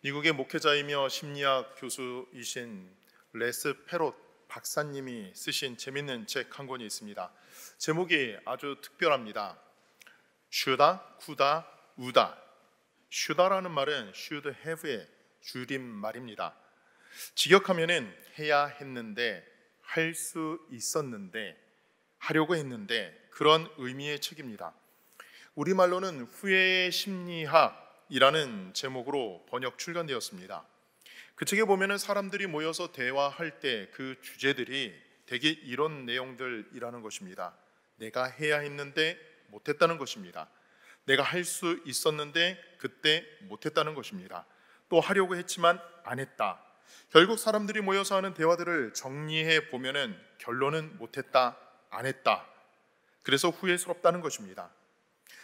미국의 목회자이며 심리학 교수이신 레스 페롯 박사님이 쓰신 재밌는 책 한 권이 있습니다. 제목이 아주 특별합니다. 슈다, 쿠다, 우다. 슈다라는 말은 should have의 줄임말입니다. 직역하면은 해야 했는데, 할 수 있었는데, 하려고 했는데, 그런 의미의 책입니다. 우리말로는 후회의 심리학이라는 제목으로 번역 출간되었습니다. 그 책에 보면은 사람들이 모여서 대화할 때 그 주제들이 대개 이런 내용들이라는 것입니다. 내가 해야 했는데 못했다는 것입니다. 내가 할 수 있었는데 그때 못했다는 것입니다. 또 하려고 했지만 안 했다. 결국 사람들이 모여서 하는 대화들을 정리해 보면은 결론은 못했다, 안 했다. 그래서 후회스럽다는 것입니다.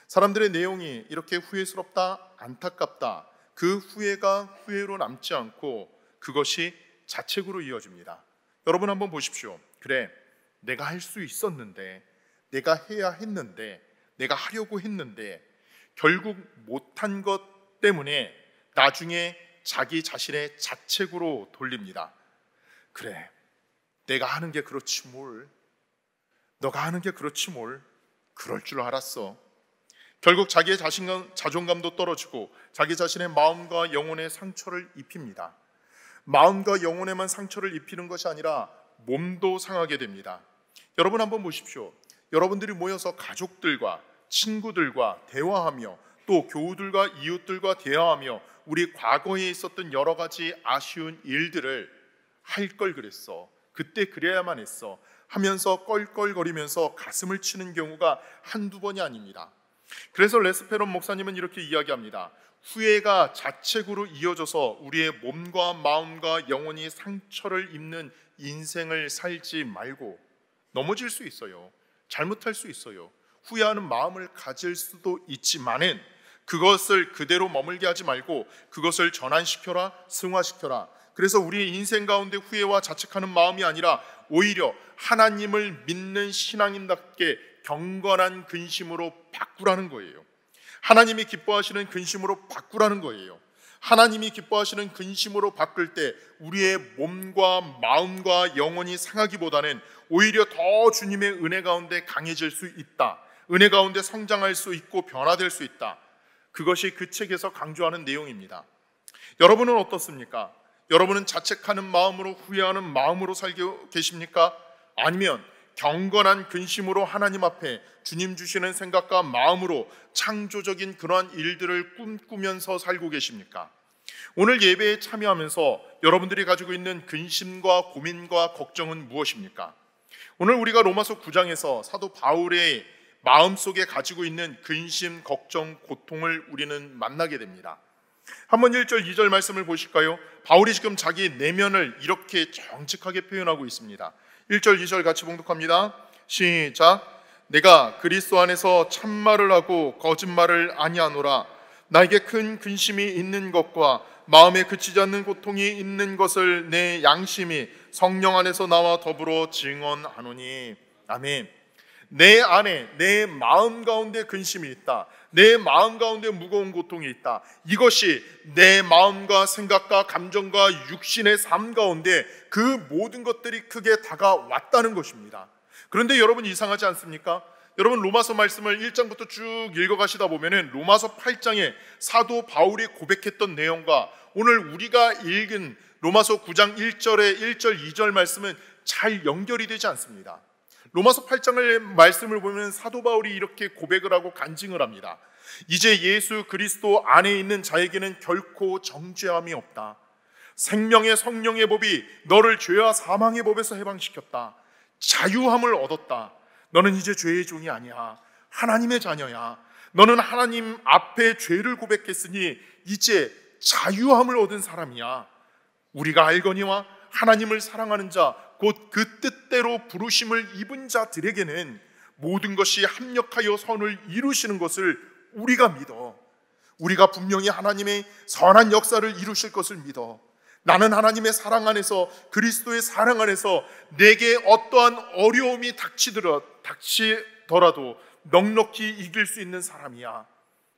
사람들의 내용이 이렇게 후회스럽다, 안타깝다, 그 후회가 후회로 남지 않고 그것이 자책으로 이어집니다. 여러분 한번 보십시오. 그래, 내가 할 수 있었는데, 내가 해야 했는데, 내가 하려고 했는데 결국 못한 것 때문에 나중에 자기 자신의 자책으로 돌립니다. 그래, 내가 하는 게 그렇지 뭘, 너가 하는 게 그렇지 뭘, 그럴 줄 알았어. 결국 자기의 자존감도 떨어지고 자기 자신의 마음과 영혼에 상처를 입힙니다. 마음과 영혼에만 상처를 입히는 것이 아니라 몸도 상하게 됩니다. 여러분 한번 보십시오. 여러분들이 모여서 가족들과 친구들과 대화하며 또 교우들과 이웃들과 대화하며 우리 과거에 있었던 여러 가지 아쉬운 일들을 할 걸 그랬어, 그때 그래야만 했어 하면서 껄껄거리면서 가슴을 치는 경우가 한두 번이 아닙니다. 그래서 레스 페롯 목사님은 이렇게 이야기합니다. 후회가 자책으로 이어져서 우리의 몸과 마음과 영혼이 상처를 입는 인생을 살지 말고, 넘어질 수 있어요, 잘못할 수 있어요, 후회하는 마음을 가질 수도 있지만은 그것을 그대로 머물게 하지 말고 그것을 전환시켜라, 승화시켜라. 그래서 우리의 인생 가운데 후회와 자책하는 마음이 아니라 오히려 하나님을 믿는 신앙인답게 경건한 근심으로 바꾸라는 거예요. 하나님이 기뻐하시는 근심으로 바꾸라는 거예요. 하나님이 기뻐하시는 근심으로 바꿀 때 우리의 몸과 마음과 영혼이 상하기보다는 오히려 더 주님의 은혜 가운데 강해질 수 있다, 은혜 가운데 성장할 수 있고 변화될 수 있다. 그것이 그 책에서 강조하는 내용입니다. 여러분은 어떻습니까? 여러분은 자책하는 마음으로, 후회하는 마음으로 살고 계십니까? 아니면 경건한 근심으로 하나님 앞에 주님 주시는 생각과 마음으로 창조적인 그러한 일들을 꿈꾸면서 살고 계십니까? 오늘 예배에 참여하면서 여러분들이 가지고 있는 근심과 고민과 걱정은 무엇입니까? 오늘 우리가 로마서 9장에서 사도 바울의 마음속에 가지고 있는 근심, 걱정, 고통을 우리는 만나게 됩니다. 한번 1절, 2절 말씀을 보실까요? 바울이 지금 자기 내면을 이렇게 정직하게 표현하고 있습니다. 1절, 2절 같이 봉독합니다. 시작. 내가 그리스도 안에서 참말을 하고 거짓말을 아니하노라. 나에게 큰 근심이 있는 것과 마음에 그치지 않는 고통이 있는 것을 내 양심이 성령 안에서 나와 더불어 증언하노니. 아멘. 내 안에, 내 마음 가운데 근심이 있다, 내 마음 가운데 무거운 고통이 있다. 이것이 내 마음과 생각과 감정과 육신의 삶 가운데 그 모든 것들이 크게 다가왔다는 것입니다. 그런데 여러분 이상하지 않습니까? 여러분 로마서 말씀을 1장부터 쭉 읽어가시다 보면은 로마서 8장에 사도 바울이 고백했던 내용과 오늘 우리가 읽은 로마서 9장 1절에 1절 2절 말씀은 잘 연결이 되지 않습니다. 로마서 8장의 말씀을 보면 사도 바울이 이렇게 고백을 하고 간증을 합니다. 이제 예수 그리스도 안에 있는 자에게는 결코 정죄함이 없다. 생명의 성령의 법이 너를 죄와 사망의 법에서 해방시켰다. 자유함을 얻었다. 너는 이제 죄의 종이 아니야, 하나님의 자녀야. 너는 하나님 앞에 죄를 고백했으니 이제 자유함을 얻은 사람이야. 우리가 알거니와 하나님을 사랑하는 자, 곧 그 뜻대로 부르심을 입은 자들에게는 모든 것이 합력하여 선을 이루시는 것을 우리가 믿어. 우리가 분명히 하나님의 선한 역사를 이루실 것을 믿어. 나는 하나님의 사랑 안에서, 그리스도의 사랑 안에서 내게 어떠한 어려움이 닥치더라도 넉넉히 이길 수 있는 사람이야.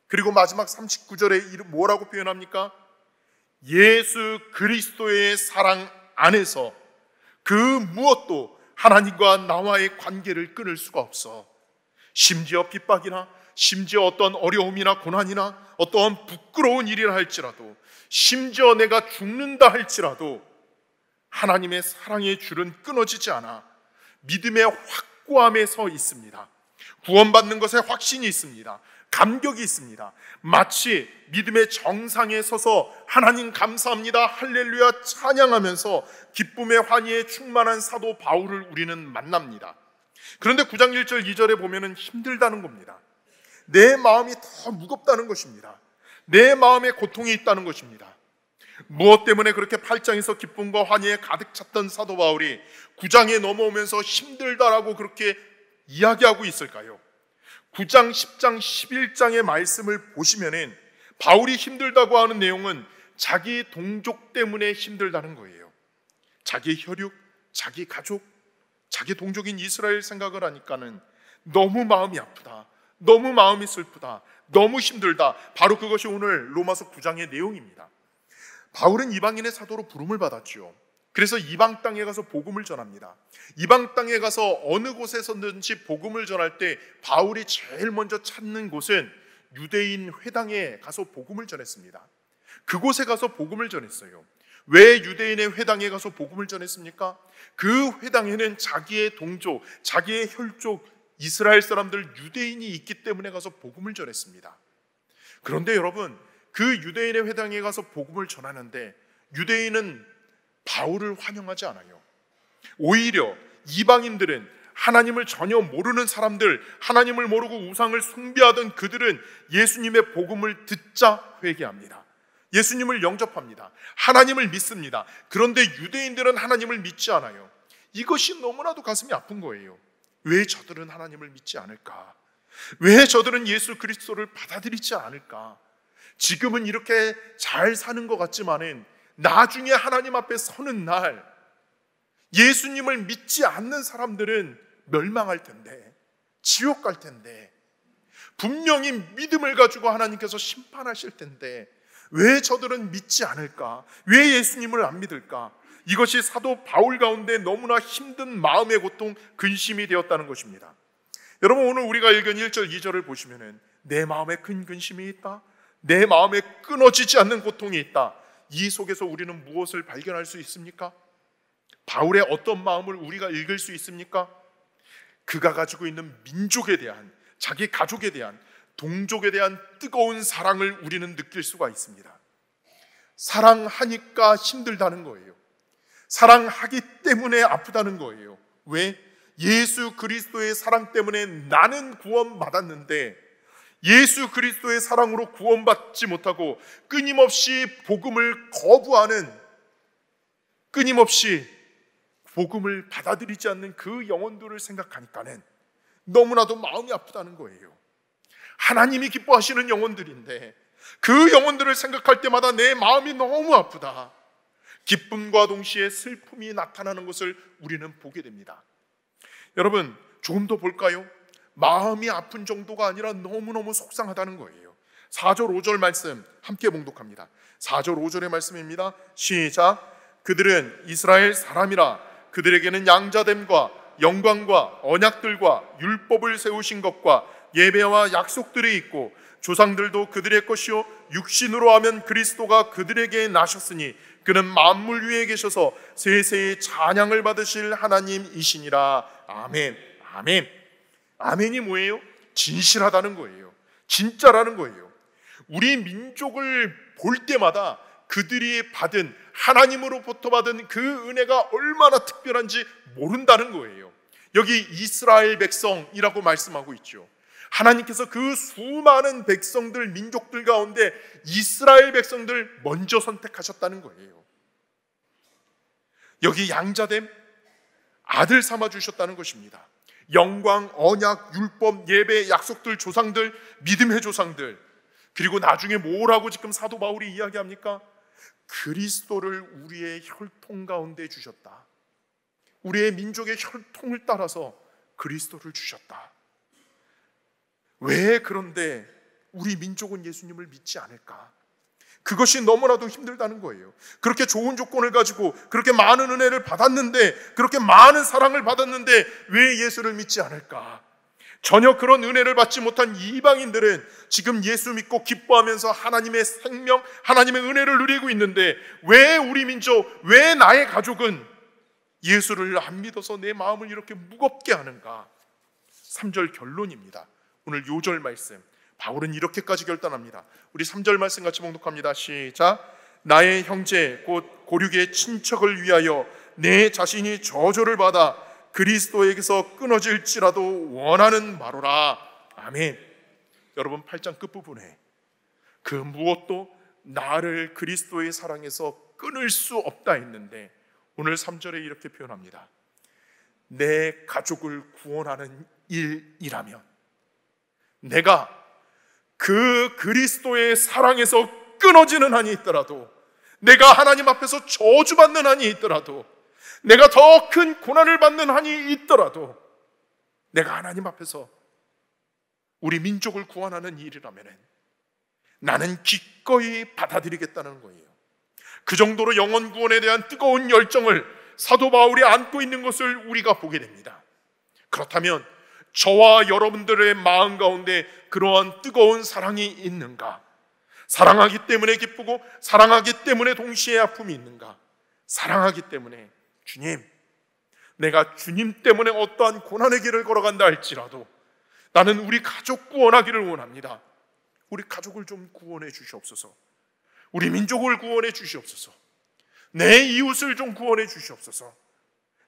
그리고 마지막 39절에 뭐라고 표현합니까? 예수 그리스도의 사랑 안에서 그 무엇도 하나님과 나와의 관계를 끊을 수가 없어. 심지어 핍박이나 심지어 어떤 어려움이나 고난이나 어떠한 부끄러운 일이라 할지라도, 심지어 내가 죽는다 할지라도 하나님의 사랑의 줄은 끊어지지 않아 믿음의 확고함에 서 있습니다. 구원받는 것에 확신이 있습니다. 감격이 있습니다. 마치 믿음의 정상에 서서 하나님 감사합니다, 할렐루야 찬양하면서 기쁨의 환희에 충만한 사도 바울을 우리는 만납니다. 그런데 9장 1절 2절에 보면은 힘들다는 겁니다. 내 마음이 더 무겁다는 것입니다. 내 마음에 고통이 있다는 것입니다. 무엇 때문에 그렇게 8장에서 기쁨과 환희에 가득 찼던 사도 바울이 9장에 넘어오면서 힘들다라고 그렇게 이야기하고 있을까요? 9장, 10장, 11장의 말씀을 보시면은 바울이 힘들다고 하는 내용은 자기 동족 때문에 힘들다는 거예요. 자기 혈육, 자기 가족, 자기 동족인 이스라엘 생각을 하니까는 너무 마음이 아프다, 너무 마음이 슬프다, 너무 힘들다. 바로 그것이 오늘 로마서 9장의 내용입니다. 바울은 이방인의 사도로 부름을 받았죠. 그래서 이방 땅에 가서 복음을 전합니다. 이방 땅에 가서 어느 곳에서든지 복음을 전할 때 바울이 제일 먼저 찾는 곳은 유대인 회당에 가서 복음을 전했습니다. 그곳에 가서 복음을 전했어요. 왜 유대인의 회당에 가서 복음을 전했습니까? 그 회당에는 자기의 동족, 자기의 혈족 이스라엘 사람들 유대인이 있기 때문에 가서 복음을 전했습니다. 그런데 여러분, 그 유대인의 회당에 가서 복음을 전하는데 유대인은 바울을 환영하지 않아요. 오히려 이방인들은, 하나님을 전혀 모르는 사람들, 하나님을 모르고 우상을 숭배하던 그들은 예수님의 복음을 듣자 회개합니다. 예수님을 영접합니다. 하나님을 믿습니다. 그런데 유대인들은 하나님을 믿지 않아요. 이것이 너무나도 가슴이 아픈 거예요. 왜 저들은 하나님을 믿지 않을까? 왜 저들은 예수 그리스도를 받아들이지 않을까? 지금은 이렇게 잘 사는 것 같지만은 나중에 하나님 앞에 서는 날 예수님을 믿지 않는 사람들은 멸망할 텐데, 지옥 갈 텐데, 분명히 믿음을 가지고 하나님께서 심판하실 텐데 왜 저들은 믿지 않을까? 왜 예수님을 안 믿을까? 이것이 사도 바울 가운데 너무나 힘든 마음의 고통, 근심이 되었다는 것입니다. 여러분, 오늘 우리가 읽은 1절 2절을 보시면은 내 마음에 큰 근심이 있다, 내 마음에 끊어지지 않는 고통이 있다. 이 속에서 우리는 무엇을 발견할 수 있습니까? 바울의 어떤 마음을 우리가 읽을 수 있습니까? 그가 가지고 있는 민족에 대한, 자기 가족에 대한, 동족에 대한 뜨거운 사랑을 우리는 느낄 수가 있습니다. 사랑하니까 힘들다는 거예요. 사랑하기 때문에 아프다는 거예요. 왜? 예수 그리스도의 사랑 때문에 나는 구원받았는데 예수 그리스도의 사랑으로 구원받지 못하고 끊임없이 복음을 거부하는, 끊임없이 복음을 받아들이지 않는 그 영혼들을 생각하니까는 너무나도 마음이 아프다는 거예요. 하나님이 기뻐하시는 영혼들인데 그 영혼들을 생각할 때마다 내 마음이 너무 아프다. 기쁨과 동시에 슬픔이 나타나는 것을 우리는 보게 됩니다. 여러분, 조금 더 볼까요? 마음이 아픈 정도가 아니라 너무너무 속상하다는 거예요. 4절 5절 말씀 함께 봉독합니다. 4절 5절의 말씀입니다. 시작. 그들은 이스라엘 사람이라 그들에게는 양자됨과 영광과 언약들과 율법을 세우신 것과 예배와 약속들이 있고 조상들도 그들의 것이요 육신으로 하면 그리스도가 그들에게 나셨으니 그는 만물 위에 계셔서 세세히 찬양을 받으실 하나님이시니라. 아멘. 아멘. 아멘이 뭐예요? 진실하다는 거예요. 진짜라는 거예요. 우리 민족을 볼 때마다 그들이 받은, 하나님으로부터 받은 그 은혜가 얼마나 특별한지 모른다는 거예요. 여기 이스라엘 백성이라고 말씀하고 있죠. 하나님께서 그 수많은 백성들, 민족들 가운데 이스라엘 백성들 먼저 선택하셨다는 거예요. 여기 양자됨, 아들 삼아 주셨다는 것입니다. 영광, 언약, 율법, 예배, 약속들, 조상들, 믿음의 조상들, 그리고 나중에 뭐라고 지금 사도 바울이 이야기합니까? 그리스도를 우리의 혈통 가운데 주셨다. 우리의 민족의 혈통을 따라서 그리스도를 주셨다. 왜 그런데 우리 민족은 예수님을 믿지 않을까? 그것이 너무나도 힘들다는 거예요. 그렇게 좋은 조건을 가지고 그렇게 많은 은혜를 받았는데, 그렇게 많은 사랑을 받았는데 왜 예수를 믿지 않을까? 전혀 그런 은혜를 받지 못한 이방인들은 지금 예수 믿고 기뻐하면서 하나님의 생명, 하나님의 은혜를 누리고 있는데, 왜 우리 민족, 왜 나의 가족은 예수를 안 믿어서 내 마음을 이렇게 무겁게 하는가? 3절 결론입니다. 오늘 요절 말씀, 바울은 이렇게까지 결단합니다. 우리 3절 말씀 같이 봉독합니다. 시작. 나의 형제 곧 고륙의 친척을 위하여 내 자신이 저주를 받아 그리스도에게서 끊어질지라도 원하는 바로라. 아멘. 여러분, 8장 끝부분에 그 무엇도 나를 그리스도의 사랑에서 끊을 수 없다 했는데, 오늘 3절에 이렇게 표현합니다. 내 가족을 구원하는 일이라면, 내가 그 그리스도의 사랑에서 끊어지는 한이 있더라도, 내가 하나님 앞에서 저주받는 한이 있더라도, 내가 더 큰 고난을 받는 한이 있더라도, 내가 하나님 앞에서 우리 민족을 구원하는 일이라면 나는 기꺼이 받아들이겠다는 거예요. 그 정도로 영혼 구원에 대한 뜨거운 열정을 사도 바울이 안고 있는 것을 우리가 보게 됩니다. 그렇다면 저와 여러분들의 마음 가운데 그러한 뜨거운 사랑이 있는가? 사랑하기 때문에 기쁘고 사랑하기 때문에 동시에 아픔이 있는가? 사랑하기 때문에, 주님, 내가 주님 때문에 어떠한 고난의 길을 걸어간다 할지라도 나는 우리 가족 구원하기를 원합니다. 우리 가족을 좀 구원해 주시옵소서. 우리 민족을 구원해 주시옵소서. 내 이웃을 좀 구원해 주시옵소서.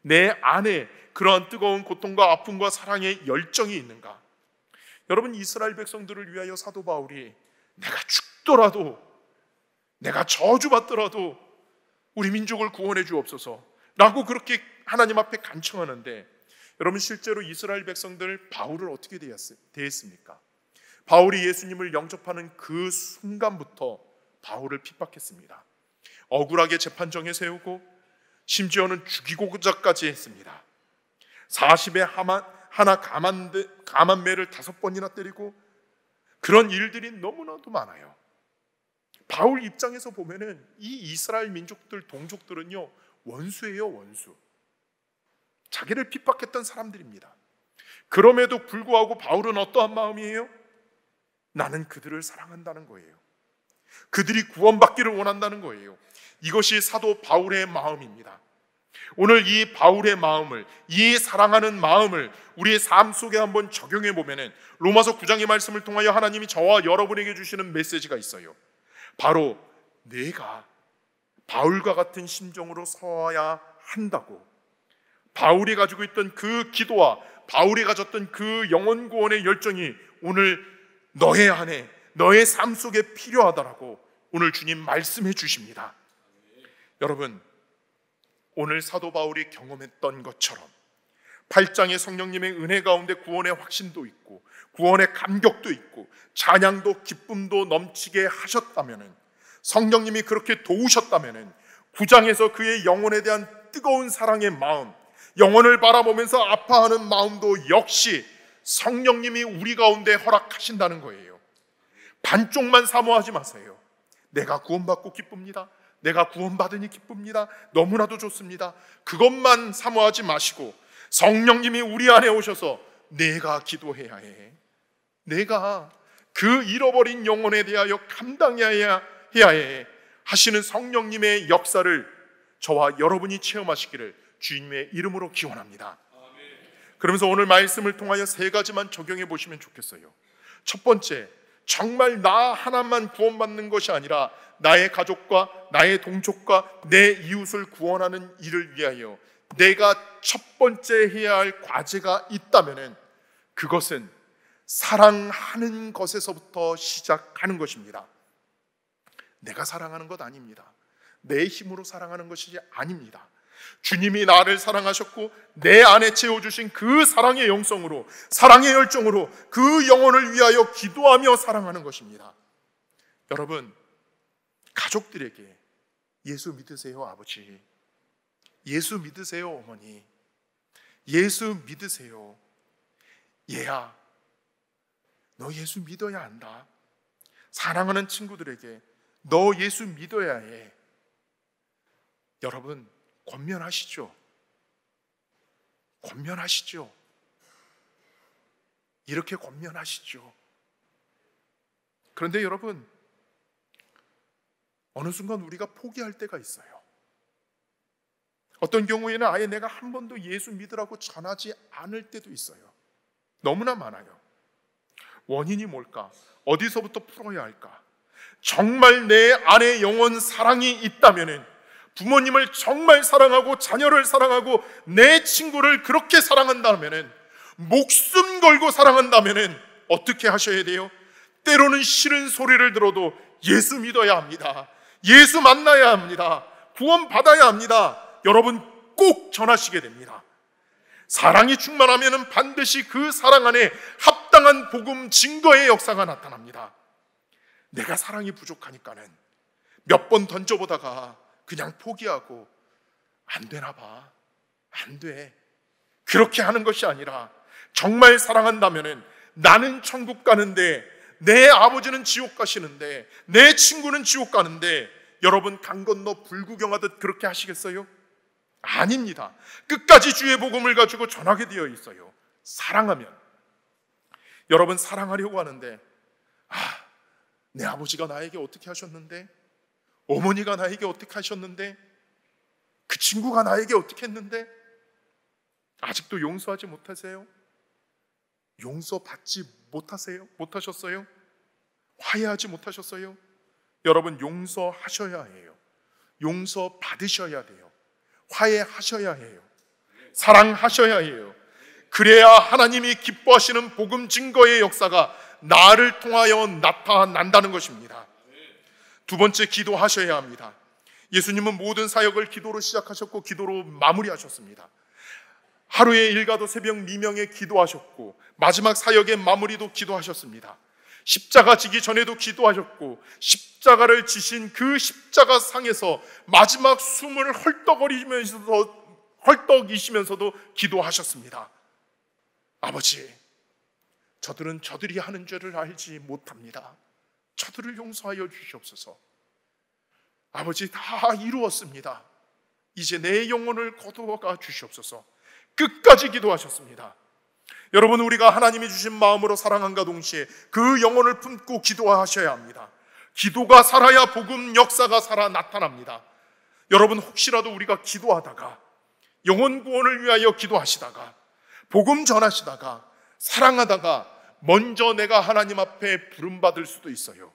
내 안에 그러한 뜨거운 고통과 아픔과 사랑의 열정이 있는가? 여러분, 이스라엘 백성들을 위하여 사도 바울이 내가 죽더라도, 내가 저주받더라도 우리 민족을 구원해 주옵소서 라고 그렇게 하나님 앞에 간청하는데, 여러분, 실제로 이스라엘 백성들 바울을 어떻게 대했습니까? 바울이 예수님을 영접하는 그 순간부터 바울을 핍박했습니다. 억울하게 재판정에 세우고 심지어는 죽이고자까지 했습니다. 40에 하나 가만매를 5번이나 때리고, 그런 일들이 너무나도 많아요. 바울 입장에서 보면은 이 이스라엘 민족들, 동족들은요, 원수예요, 원수. 자기를 핍박했던 사람들입니다. 그럼에도 불구하고 바울은 어떠한 마음이에요? 나는 그들을 사랑한다는 거예요. 그들이 구원받기를 원한다는 거예요. 이것이 사도 바울의 마음입니다. 오늘 이 바울의 마음을, 이 사랑하는 마음을 우리의 삶 속에 한번 적용해 보면은 로마서 9장의 말씀을 통하여 하나님이 저와 여러분에게 주시는 메시지가 있어요. 바로 내가 바울과 같은 심정으로 서야 한다고. 바울이 가지고 있던 그 기도와 바울이 가졌던 그 영혼 구원의 열정이 오늘 너의 안에, 너의 삶 속에 필요하다라고 오늘 주님 말씀해 주십니다. 여러분, 오늘 사도 바울이 경험했던 것처럼 8장의 성령님의 은혜 가운데 구원의 확신도 있고 구원의 감격도 있고 찬양도 기쁨도 넘치게 하셨다면, 성령님이 그렇게 도우셨다면 9장에서 그의 영혼에 대한 뜨거운 사랑의 마음, 영혼을 바라보면서 아파하는 마음도 역시 성령님이 우리 가운데 허락하신다는 거예요. 반쪽만 사모하지 마세요. 내가 구원받고 기쁩니다. 내가 구원받으니 기쁩니다. 너무나도 좋습니다. 그것만 사모하지 마시고 성령님이 우리 안에 오셔서 내가 기도해야 해. 내가 그 잃어버린 영혼에 대하여 감당해야 해 하시는 성령님의 역사를 저와 여러분이 체험하시기를 주님의 이름으로 기원합니다. 그러면서 오늘 말씀을 통하여 3가지만 적용해 보시면 좋겠어요. 첫 번째, 정말 나 하나만 구원받는 것이 아니라 나의 가족과 나의 동족과 내 이웃을 구원하는 일을 위하여 내가 첫 번째 해야 할 과제가 있다면 그것은 사랑하는 것에서부터 시작하는 것입니다. 내가 사랑하는 것 아닙니다. 내 힘으로 사랑하는 것이 아닙니다. 주님이 나를 사랑하셨고 내 안에 채워주신 그 사랑의 영성으로, 사랑의 열정으로 그 영혼을 위하여 기도하며 사랑하는 것입니다. 여러분, 가족들에게 예수 믿으세요, 아버지. 예수 믿으세요, 어머니. 예수 믿으세요. 얘야, 너 예수 믿어야 한다. 사랑하는 친구들에게 너 예수 믿어야 해. 여러분, 권면하시죠? 권면하시죠? 이렇게 권면하시죠? 그런데 여러분, 어느 순간 우리가 포기할 때가 있어요. 어떤 경우에는 아예 내가 한 번도 예수 믿으라고 전하지 않을 때도 있어요. 너무나 많아요. 원인이 뭘까? 어디서부터 풀어야 할까? 정말 내 안에 영원 사랑이 있다면, 부모님을 정말 사랑하고 자녀를 사랑하고 내 친구를 그렇게 사랑한다면, 목숨 걸고 사랑한다면 어떻게 하셔야 돼요? 때로는 싫은 소리를 들어도 예수 믿어야 합니다. 예수 만나야 합니다. 구원 받아야 합니다. 여러분, 꼭 전하시게 됩니다. 사랑이 충만하면 반드시 그 사랑 안에 합당한 복음 증거의 역사가 나타납니다. 내가 사랑이 부족하니까는 몇 번 던져보다가 그냥 포기하고 안 되나 봐, 안 돼, 그렇게 하는 것이 아니라 정말 사랑한다면은 나는 천국 가는데, 내 아버지는 지옥 가시는데, 내 친구는 지옥 가는데, 여러분 강 건너 불구경하듯 그렇게 하시겠어요? 아닙니다. 끝까지 주의 복음을 가지고 전하게 되어 있어요. 사랑하면. 여러분, 사랑하려고 하는데, 내 아버지가 나에게 어떻게 하셨는데, 어머니가 나에게 어떻게 하셨는데, 그 친구가 나에게 어떻게 했는데, 아직도 용서하지 못하세요? 용서받지 못하세요? 못하셨어요? 화해하지 못하셨어요? 여러분, 용서하셔야 해요. 용서 받으셔야 돼요. 화해하셔야 해요. 사랑하셔야 해요. 그래야 하나님이 기뻐하시는 복음 증거의 역사가 나를 통하여 나타난다는 것입니다. 두 번째, 기도하셔야 합니다. 예수님은 모든 사역을 기도로 시작하셨고 기도로 마무리하셨습니다. 하루의 일과도 새벽 미명에 기도하셨고 마지막 사역의 마무리도 기도하셨습니다. 십자가 지기 전에도 기도하셨고 십자가를 지신 그 십자가 상에서 마지막 숨을 헐떡이시면서도 기도하셨습니다. 아버지, 저들은 저들이 하는 죄를 알지 못합니다. 저들을 용서하여 주시옵소서. 아버지, 다 이루었습니다. 이제 내 영혼을 거두어가 주시옵소서. 끝까지 기도하셨습니다. 여러분, 우리가 하나님이 주신 마음으로 사랑함과 동시에 그 영혼을 품고 기도하셔야 합니다. 기도가 살아야 복음 역사가 살아 나타납니다. 여러분, 혹시라도 우리가 기도하다가, 영혼 구원을 위하여 기도하시다가, 복음 전하시다가, 사랑하다가 먼저 내가 하나님 앞에 부름받을 수도 있어요.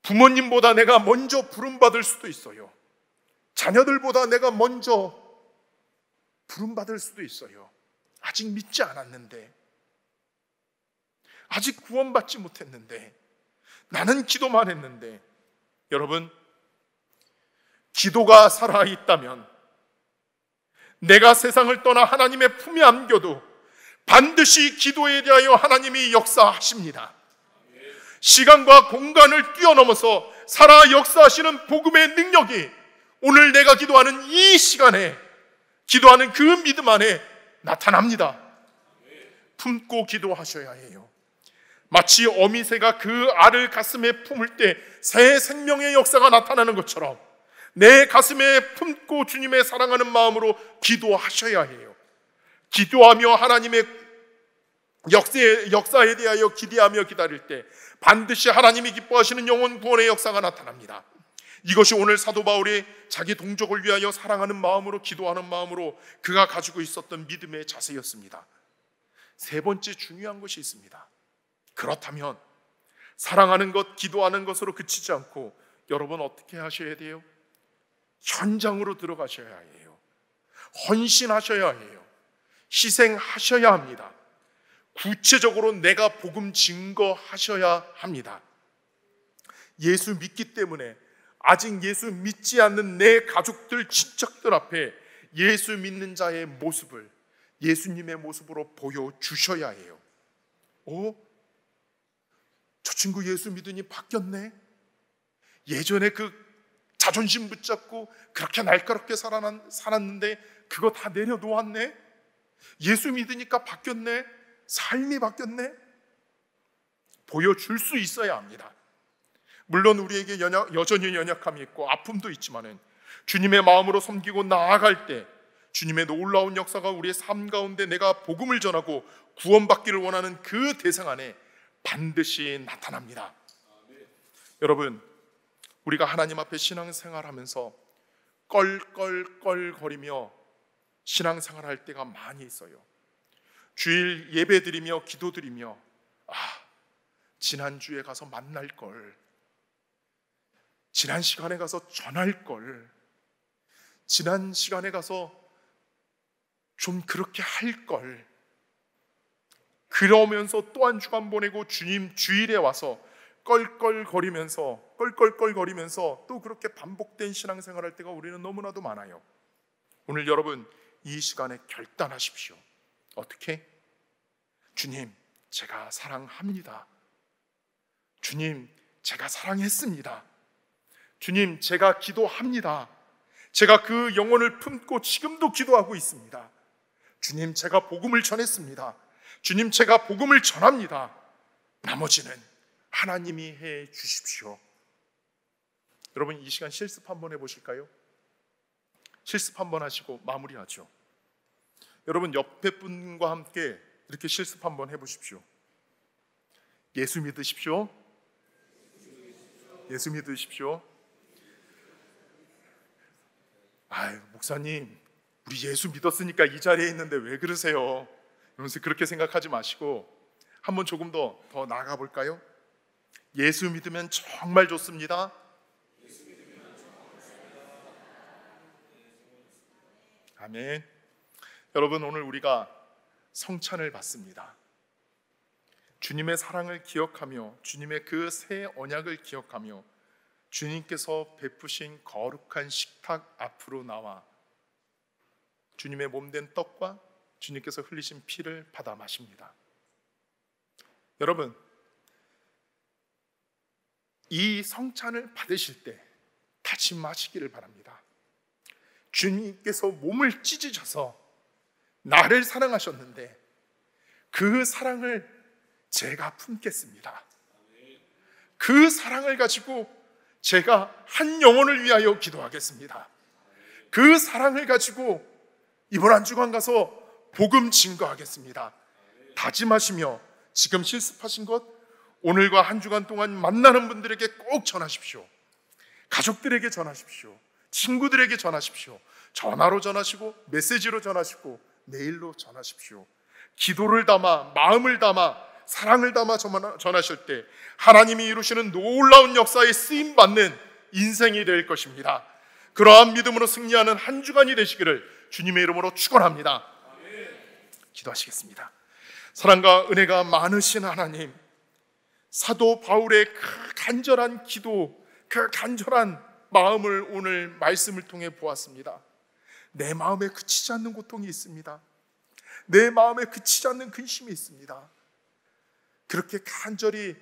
부모님보다 내가 먼저 부름받을 수도 있어요. 자녀들보다 내가 먼저 부름받을 수도 있어요. 아직 믿지 않았는데, 아직 구원받지 못했는데, 나는 기도만 했는데. 여러분, 기도가 살아있다면 내가 세상을 떠나 하나님의 품에 안겨도 반드시 기도에 대하여 하나님이 역사하십니다. 시간과 공간을 뛰어넘어서 살아 역사하시는 복음의 능력이 오늘 내가 기도하는 이 시간에, 기도하는 그 믿음 안에 나타납니다. 품고 기도하셔야 해요. 마치 어미새가 그 알을 가슴에 품을 때 새 생명의 역사가 나타나는 것처럼 내 가슴에 품고 주님의 사랑하는 마음으로 기도하셔야 해요. 기도하며 하나님의 역사에 대하여 기대하며 기다릴 때 반드시 하나님이 기뻐하시는 영혼 구원의 역사가 나타납니다. 이것이 오늘 사도 바울이 자기 동족을 위하여 사랑하는 마음으로, 기도하는 마음으로 그가 가지고 있었던 믿음의 자세였습니다. 세 번째 중요한 것이 있습니다. 그렇다면 사랑하는 것, 기도하는 것으로 그치지 않고 여러분 어떻게 하셔야 돼요? 현장으로 들어가셔야 해요. 헌신하셔야 해요. 희생하셔야 합니다. 구체적으로 내가 복음 증거하셔야 합니다. 예수 믿기 때문에 아직 예수 믿지 않는 내 가족들, 친척들 앞에 예수 믿는 자의 모습을 예수님의 모습으로 보여주셔야 해요. 저 친구 예수 믿으니 바뀌었네. 예전에 그 자존심 붙잡고 그렇게 날카롭게 살았는데 그거 다 내려놓았네. 예수 믿으니까 바뀌었네. 삶이 바뀌었네. 보여줄 수 있어야 합니다. 물론 우리에게 여전히 연약함이 있고 아픔도 있지만은 주님의 마음으로 섬기고 나아갈 때 주님의 놀라운 역사가 우리의 삶 가운데 내가 복음을 전하고 구원받기를 원하는 그 대상 안에 반드시 나타납니다. 여러분, 우리가 하나님 앞에 신앙생활하면서 껄껄껄거리며 신앙생활할 때가 많이 있어요. 주일 예배드리며 기도드리며 지난주에 가서 만날 걸, 지난 시간에 가서 전할 걸, 지난 시간에 가서 좀 그렇게 할 걸, 그러면서 또 한 주간 보내고 주님 주일에 와서 껄껄거리면서 또 그렇게 반복된 신앙생활할 때가 우리는 너무나도 많아요. 오늘 여러분 이 시간에 결단하십시오. 어떻게? 주님, 제가 사랑합니다. 주님, 제가 사랑했습니다. 주님, 제가 기도합니다. 제가 그 영혼을 품고 지금도 기도하고 있습니다. 주님, 제가 복음을 전했습니다. 주님, 제가 복음을 전합니다. 나머지는 하나님이 해 주십시오. 여러분, 이 시간 실습 한번 해보실까요? 실습 한번 하시고 마무리하죠. 여러분, 옆에 분과 함께 이렇게 실습 한번 해보십시오. 예수 믿으십시오. 예수 믿으십시오. 목사님, 우리 예수 믿었으니까 이 자리에 있는데 왜 그러세요? 이러면서 그렇게 생각하지 마시고 한번 조금 더 나아가 볼까요? 예수 믿으면 정말 좋습니다. 아멘. 여러분, 오늘 우리가 성찬을 받습니다. 주님의 사랑을 기억하며 주님의 그 새 언약을 기억하며 주님께서 베푸신 거룩한 식탁 앞으로 나와 주님의 몸된 떡과 주님께서 흘리신 피를 받아 마십니다. 여러분, 이 성찬을 받으실 때 다짐하시기를 바랍니다. 주님께서 몸을 찢으셔서 나를 사랑하셨는데 그 사랑을 제가 품겠습니다. 그 사랑을 가지고 제가 한 영혼을 위하여 기도하겠습니다. 그 사랑을 가지고 이번 한 주간 가서 복음 증거하겠습니다. 다짐하시며 지금 실습하신 것 오늘과 한 주간 동안 만나는 분들에게 꼭 전하십시오. 가족들에게 전하십시오. 친구들에게 전하십시오. 전화로 전하시고 메시지로 전하시고 메일로 전하십시오. 기도를 담아, 마음을 담아, 사랑을 담아 전하실 때 하나님이 이루시는 놀라운 역사에 쓰임받는 인생이 될 것입니다. 그러한 믿음으로 승리하는 한 주간이 되시기를 주님의 이름으로 축원합니다. 기도하시겠습니다. 사랑과 은혜가 많으신 하나님, 사도 바울의 그 간절한 기도, 그 간절한 마음을 오늘 말씀을 통해 보았습니다. 내 마음에 그치지 않는 고통이 있습니다. 내 마음에 그치지 않는 근심이 있습니다. 그렇게 간절히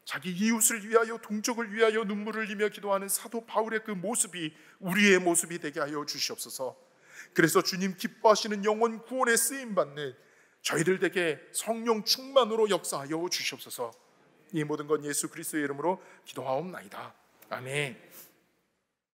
자기 이웃을 위하여, 동족을 위하여 눈물을 흘리며 기도하는 사도 바울의 그 모습이 우리의 모습이 되게 하여 주시옵소서. 그래서 주님 기뻐하시는 영혼 구원에 쓰임받는 저희들에게 성령 충만으로 역사하여 주시옵소서. 이 모든 건 예수 그리스도의 이름으로 기도하옵나이다. 아멘.